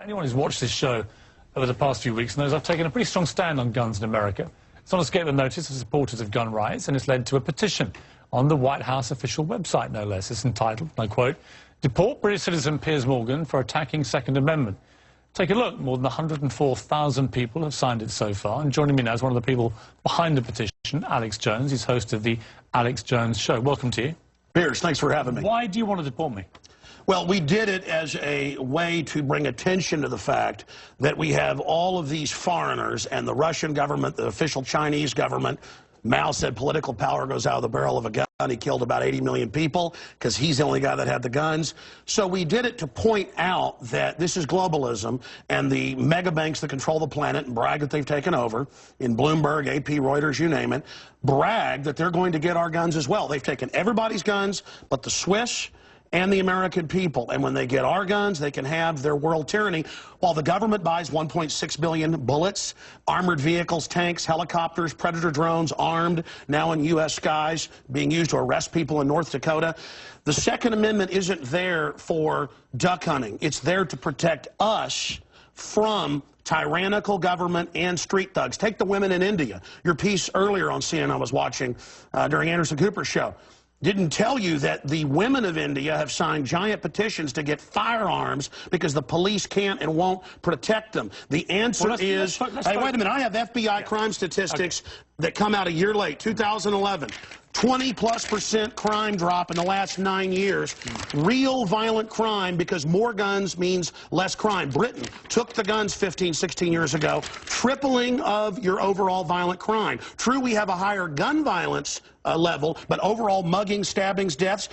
Anyone who's watched this show over the past few weeks knows I've taken a pretty strong stand on guns in America. It's not escaped the notice of supporters of gun rights, and it's led to a petition on the White House official website, no less. It's entitled, and I quote, "Deport British citizen Piers for attacking Second Amendment." Take a look. More than 104,000 people have signed it so far. And joining me now is one of the people behind the petition, Alex Jones. He's host of the Alex Jones Show. Welcome to you. Piers, thanks for having me. Why do you want to deport me? Well, we did it as a way to bring attention to the fact that we have all of these foreigners and the Russian government, the official Chinese government. Mao said political power goes out of the barrel of a gun. He killed about 80 million people because he's the only guy that had the guns. So we did it to point out that this is globalism, and the mega banks that control the planet and brag that they've taken over, in Bloomberg, AP, Reuters, you name it, brag that they're going to get our guns as well. They've taken everybody's guns but the Swiss and the American people. And when they get our guns, they can have their world tyranny, while the government buys 1.6 billion bullets, armored vehicles, tanks, helicopters, Predator drones, armed, now in U.S. skies, being used to arrest people in North Dakota. The Second Amendment isn't there for duck hunting. It's there to protect us from tyrannical government and street thugs. Take the women in India. Your piece earlier on CNN I was watching during Anderson Cooper's show didn't tell you that the women of India have signed giant petitions to get firearms because the police can't and won't protect them. The answer is, hey, wait a minute, I have FBI crime statistics that come out a year late, 2011. 20+% crime drop in the last 9 years. Real violent crime, because more guns means less crime. Britain took the guns 15, 16 years ago, tripling of your overall violent crime. True, we have a higher gun violence level, but overall muggings, stabbings, deaths,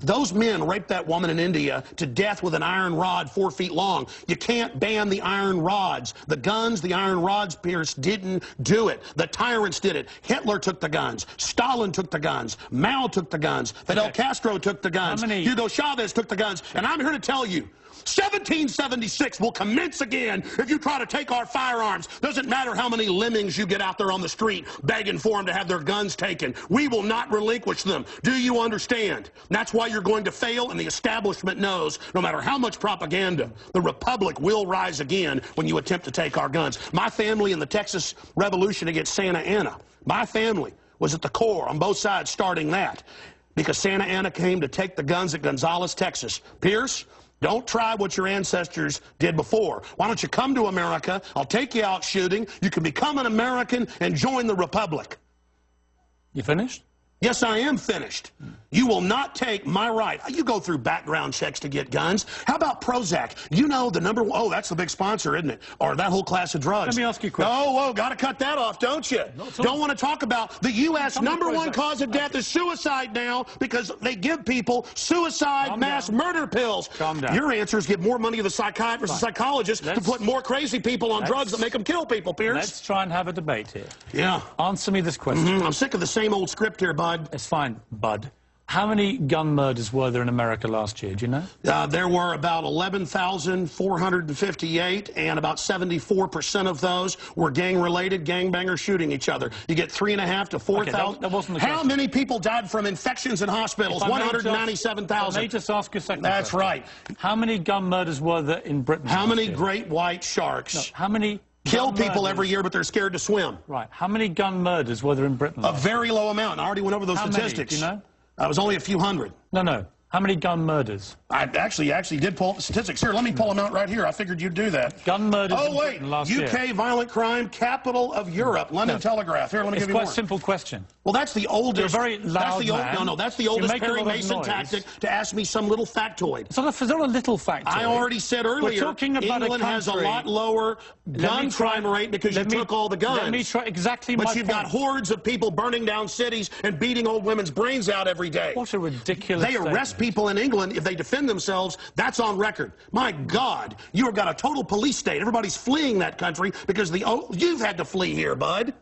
those men raped that woman in India to death with an iron rod 4 feet long. You can't ban the iron rods. The guns, the iron rods, Piers, didn't do it. The tyrants did it. Hitler took the guns. Stalin took the guns. Mao took the guns. Fidel Castro took the guns. Hugo Chavez took the guns. And I'm here to tell you, 1776 will commence again if you try to take our firearms. Doesn't matter how many lemmings you get out there on the street begging for them to have their guns taken. We will not relinquish them. Do you understand? That's why you're going to fail, and the establishment knows no matter how much propaganda, the Republic will rise again when you attempt to take our guns. My family in the Texas Revolution against Santa Anna, my family was at the core on both sides starting that, because Santa Anna came to take the guns at Gonzales, Texas. Piers, don't try what your ancestors did before. Why don't you come to America? I'll take you out shooting. You can become an American and join the Republic. You finished? Yes, I am finished. You will not take my right. You go through background checks to get guns. How about Prozac? You know the number one, oh, that's the big sponsor, isn't it? Or that whole class of drugs. Let me ask you a question. Oh, got to cut that off, don't you? Don't want to talk about the U.S. number one cause of death is suicide now, because they give people suicide mass murder pills. Calm down. Your answer is give more money to the psychiatrists and psychologists to put more crazy people on drugs that make them kill people, Piers. Let's try and have a debate here. Yeah. Answer me this question. I'm sick of the same old script here, bud. It's fine, bud. How many gun murders were there in America last year? Do you know? There were about 11,458, and about 74% of those were gang-related, gangbangers shooting each other. You get 3,500 to 4,000. That wasn't the How question. many people died from infections in hospitals? 197,000. Let me just ask you a second. That's right. How many gun murders were there in Britain? How many great white sharks how many kill people every year, but they're scared to swim? Right. How many gun murders were there in Britain? A very low amount. I already went over those statistics. Many? Do you know? It was only a few hundred. No. How many gun murders? I actually did pull up the statistics. Here, let me pull them out right here. I figured you'd do that. Gun murders in Britain last year. UK violent crime, capital of Europe. London Telegraph. Here, let me give you more. It's quite a simple question. Well, that's the oldest. You're very loud, that's the oldest Perry Mason tactic to ask me some little factoid. It's not a little factoid. I already said earlier, we're talking about England has a lot lower gun crime rate because you took all the guns. Let me try exactly my point. But you've got hordes of people burning down cities and beating old women's brains out every day. What a ridiculous They arrest people in England if they defend themselves. That's on record. My God, you've got a total police state. Everybody's fleeing that country because you've had to flee here, bud.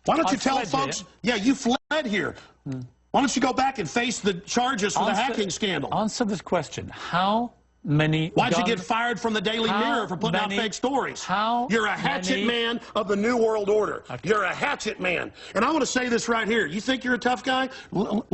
Why don't you tell folks? Yeah, you fled here. Why don't you go back and face the charges for the hacking scandal? Answer this question. How many Why'd you get fired from the Daily Mirror for putting out fake stories? You're a hatchet man of the New World Order. Okay. You're a hatchet man. And I want to say this right here. You think you're a tough guy?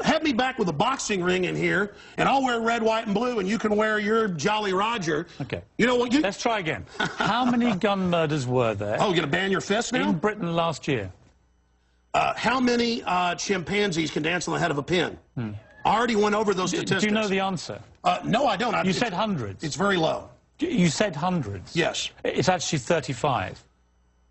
Have me back with a boxing ring in here, and I'll wear red, white, and blue, and you can wear your Jolly Roger. Okay. You know what? Let's try again. How many gun murders were there? Oh, you're going to ban your fist now? In Britain last year. How many chimpanzees can dance on the head of a pin? I already went over those statistics. Do you know the answer? No, I don't. You said hundreds. It's very low. You said hundreds. Yes. It's actually 35.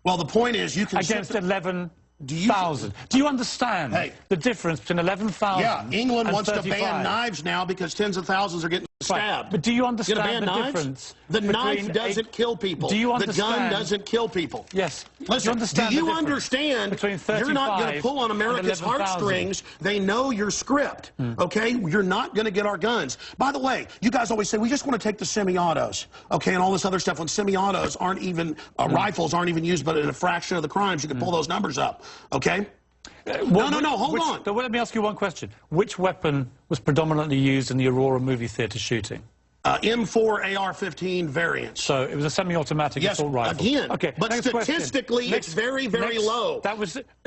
Well, the point is you can... Against 11,000. Do you understand the difference between 11,000 Yeah, England wants 35? to ban knives now because tens of thousands are getting stabbed. Right. But do you understand the knives? difference? The knife doesn't kill people. Do you understand? The gun doesn't kill people. Yes. Listen, do you understand you're not going to pull on America's heartstrings? They know your script, okay? You're not going to get our guns. By the way, you guys always say, we just want to take the semi-autos, okay, and all this other stuff. When semi-autos aren't even, rifles aren't even used, but in a fraction of the crimes, you can pull those numbers up, okay? No, hold on. But let me ask you one question. Which weapon was predominantly used in the Aurora movie theater shooting? M4 AR-15 variants. So it was a semi-automatic assault rifle. Again. Okay. But statistically, it's very, very low.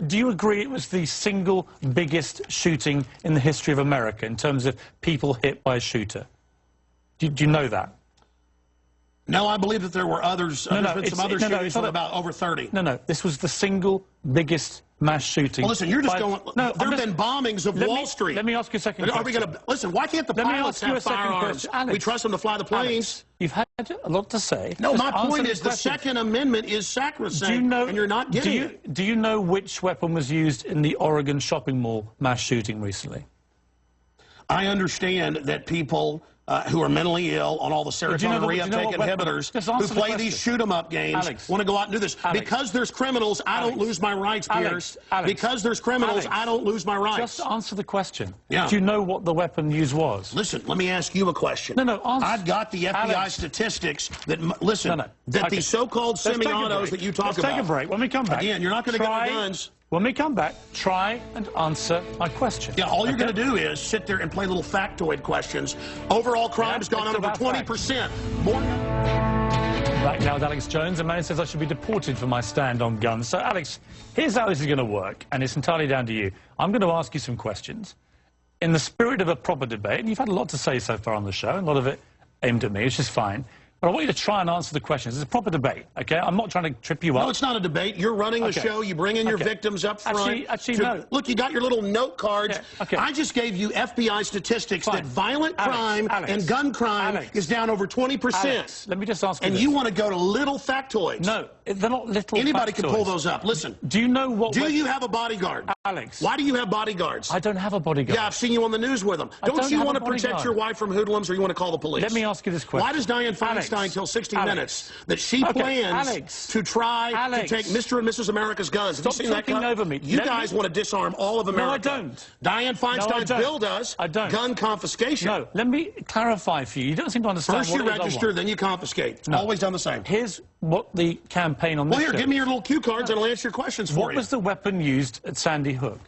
Do you agree it was the single biggest shooting in the history of America in terms of people hit by a shooter? Do you know that? No, I believe that there were others. There's been some other shootings with about over 30. No, this was the single biggest mass shooting. Well, listen, you're just going... No, there have been bombings of Wall Street. Let me ask you a second question. Are we going to... Listen, why can't the pilots have firearms? Alex, we trust them to fly the planes. Alex, you've had a lot to say. No, my point is the Second Amendment is sacrosanct, and you're not getting it. Do you know which weapon was used in the Oregon shopping mall mass shooting recently? I understand that people... who are mentally ill on all the serotonin reuptake inhibitors, who play these shoot-em-up games, want to go out and do this. Because there's criminals, I don't lose my rights, Piers. Because there's criminals, I don't lose my rights. Just answer the question. Yeah. Do you know what the weapon used was? Listen, let me ask you a question. Answer. I've got the FBI statistics that, that these so-called semi-autos that you talk about. Let's take a break. When we come back... Again, you're not going to get our guns. When we come back, try and answer my question. Yeah, all you're going to do is sit there and play little factoid questions. Overall crime's gone up over 20%. More. Back now with Alex Jones. A man says I should be deported for my stand on guns. So, Alex, here's how this is going to work, and it's entirely down to you. I'm going to ask you some questions. In the spirit of a proper debate, and you've had a lot to say so far on the show, and a lot of it aimed at me, which is fine. But I want you to try and answer the questions. It's a proper debate, okay? I'm not trying to trip you up. No, it's not a debate. You're running the show. You bring in your victims up front. Actually, no. Look, you got your little note cards. Yeah, I just gave you FBI statistics that violent crime and gun crime is down over 20%. Alex, let me just ask you And you want to go to little factoids. No, they're not little Anybody factoids. can pull those up. Listen. Do you know what... Do you have a bodyguard? Alex. Why do you have bodyguards? I don't have a bodyguard. Yeah, I've seen you on the news with them. Don't you want to protect your wife from hoodlums, or you want to call the police? Let me ask you this question. Why does Dianne Feinstein tell 60 Minutes that she plans to try to take Mr. and Mrs. America's guns? Stop talking over me. You guys want to disarm all of America. No, I don't. Dianne Feinstein's bill does gun confiscation. No, let me clarify for you. You don't seem to understand First you register, then you confiscate. It's always done the same. Here's what the campaign on this Well, here, give me your little cue cards and I'll answer your questions for you. What was the weapon used at Sandy Hook?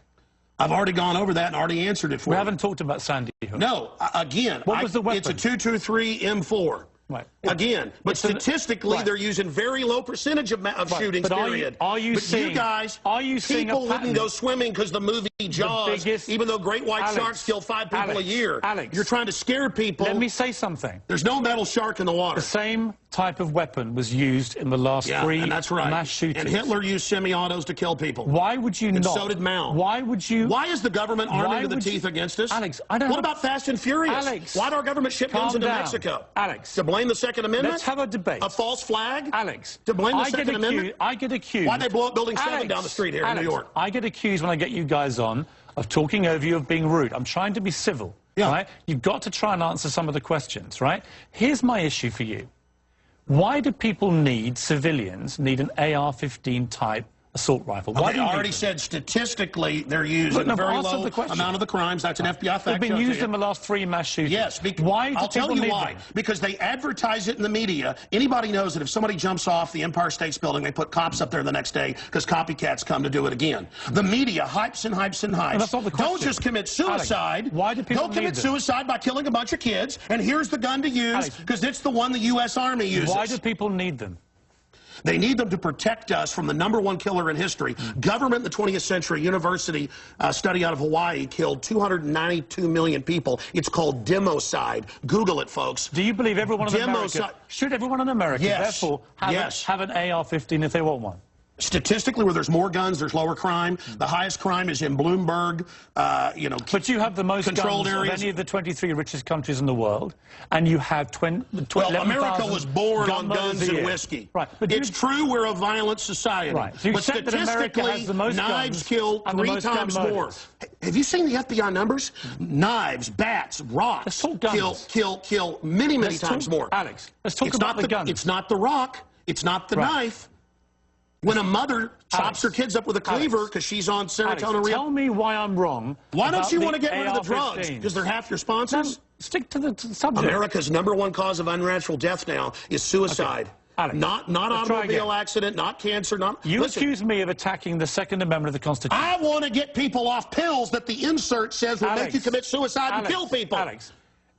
I've already gone over that and already answered it for you. We haven't talked about Sandy Hook. No, again, what was the weapon? It's a 223 M4. Right. Again, but statistically, they're using very low percentage of shootings, period. Are you seeing people wouldn't go swimming because the movie Jaws, even though great white sharks kill 5 people a year. You're trying to scare people. Let me say something. There's no metal shark in the water. The same type of weapon was used in the last 3 mass shootings. And Hitler used semi-autos to kill people. Why would you not? And so did Mao. Why would you? Why is the government arming to the teeth against us? Alex, I don't What about Fast and Furious? Alex, why did our government ship guns into Mexico? Alex. To blame the Second Amendment? Let's have a debate. A false flag? Alex. To blame the Second Amendment? I get accused. Why'd they blow up Building 7 down the street here in New York? I get accused when I get you guys on of talking over you, of being rude. I'm trying to be civil, right? You've got to try and answer some of the questions, right? Here's my issue for you. Why do people civilians need an AR-15 type assault rifle. Okay, Why do you I already need them? said statistically they're used in a very low amount of the crimes. That's an FBI fact. They've been used in the last 3 mass shootings. Yes. Why do I'll tell people you need why. them? Because they advertise it in the media. Anybody knows that if somebody jumps off the Empire State Building, they put cops up there the next day because copycats come to do it again. The media hypes and hypes and hypes. No, that's not the question. Don't just commit suicide. Alex, why do people They'll commit need them? suicide by killing a bunch of kids, and here's the gun to use because it's the one the U.S. Army uses. Why do people need them? They need them to protect us from the #1 killer in history. Government in the 20th century, university study out of Hawaii killed 292 million people. It's called democide. Google it, folks. Do you believe everyone in America, should everyone in America, therefore, have an AR-15 if they want one? Statistically, where there's more guns, there's lower crime. The highest crime is in Bloomberg, But you have the most controlled guns areas. of any of the 23 richest countries in the world, and you have Well, America was born on guns and whiskey. Right. But it's true we're a violent society. Right. So you but said that America has the most knives guns kill and the 3 most gun times more. murders. Have you seen the FBI numbers? Knives, bats, rocks Let's talk guns. kill many times more. Alex, let's talk about the guns. It's not the rock. It's not the knife. When a mother chops her kids up with a cleaver because she's on serotonin. Tell me why I'm wrong. Why don't you want to get rid of the AR-15s? drugs? Because they're half your sponsors? No, stick to the subject. America's #1 cause of unnatural death now is suicide. Okay. Alex, not automobile accident, not cancer, not... You Listen, accuse me of attacking the Second Amendment of the Constitution. I want to get people off pills that the insert says will make you commit suicide and kill people. Alex,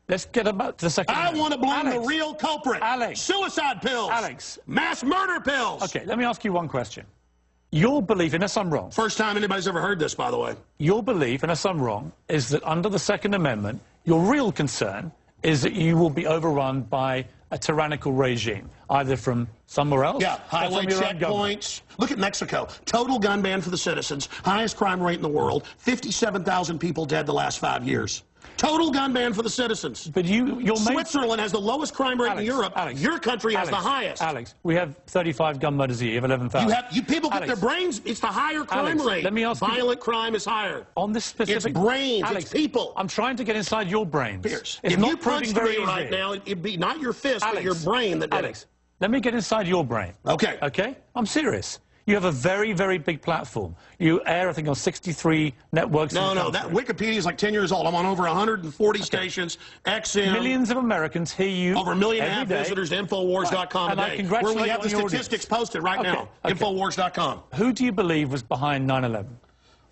let's get about to the Second Amendment. I want to blame the real culprit. Suicide pills. Mass murder pills. Okay, let me ask you one question. Your belief, unless I'm wrong... First time anybody's ever heard this, by the way. Your belief, unless I'm wrong, is that under the Second Amendment, your real concern is that you will be overrun by a tyrannical regime, either from somewhere else or highway from your own government. checkpoints. Look at Mexico. Total gun ban for the citizens. Highest crime rate in the world. 57,000 people dead the last 5 years. Total gun ban for the citizens. But Switzerland has the lowest crime rate in Europe. Your country has the highest. Alex, we have 35 gun murders a year. You have 11,000. You people get their brains. It's the higher crime rate. Let me ask Violent crime is higher. On this specific... It's brains. It's people. I'm trying to get inside your brains. Piers, it's if not you punched me right easy. now, it'd be not your fist, but your brain that did it. Let me get inside your brain. Okay. Okay? I'm serious. You have a very, very big platform. You air, I think, on 63 networks. No, that Wikipedia is like 10 years old. I'm on over 140 stations. XM. Millions of Americans hear you over 1.5 million day. visitors to Infowars.com and today, I congratulate where we have the your statistics posted right now. Infowars.com. Who do you believe was behind 9/11?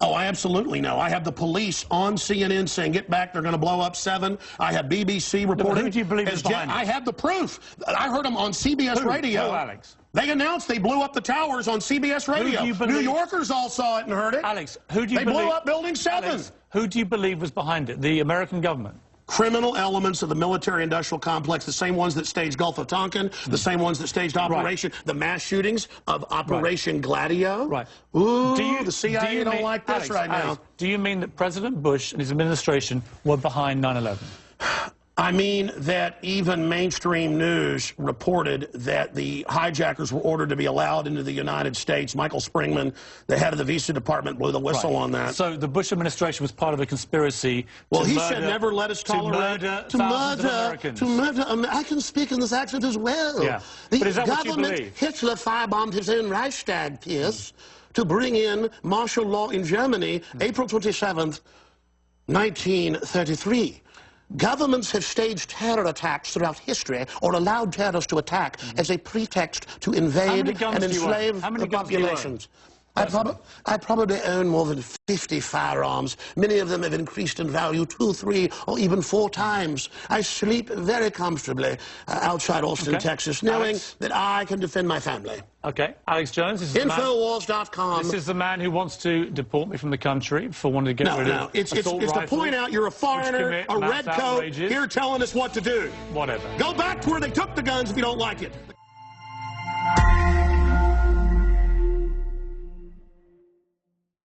Oh, I absolutely know. I have the police on CNN saying, get back, they're going to blow up 7. I have BBC reporting. Who do you believe is behind it? I have the proof. I heard them on CBS Radio. Who, Alex? They announced they blew up the towers on CBS Radio. New Yorkers all saw it and heard it. Alex, who do you believe? They blew up Building 7. Alex, who do you believe was behind it? The American government? Criminal elements of the military-industrial complex, the same ones that staged Gulf of Tonkin, the same ones that staged the mass shootings of Operation Gladio. Right. Ooh, the CIA don't like this now. Do you mean that President Bush and his administration were behind 9/11? I mean that even mainstream news reported that the hijackers were ordered to be allowed into the United States. Michael Springman, the head of the visa department, blew the whistle on that. So the Bush administration was part of a conspiracy to he said never let us tolerate to murder I can speak in this accent as well. Yeah. The But is that what you government, believe? Hitler firebombed his own Reichstag, Piers, to bring in martial law in Germany, April 27th, 1933. Governments have staged terror attacks throughout history or allowed terrorists to attack as a pretext to invade and enslave the populations. I probably own more than 50 firearms. Many of them have increased in value 2, 3, or even 4 times. I sleep very comfortably outside Austin, Texas, knowing that I can defend my family. Okay, Alex Jones. This is Infowars.com. This is the man who wants to deport me from the country for wanting to get rid of it's to point out you're a foreigner, a red coat, here telling us what to do. Whatever. Go back to where they took the guns if you don't like it.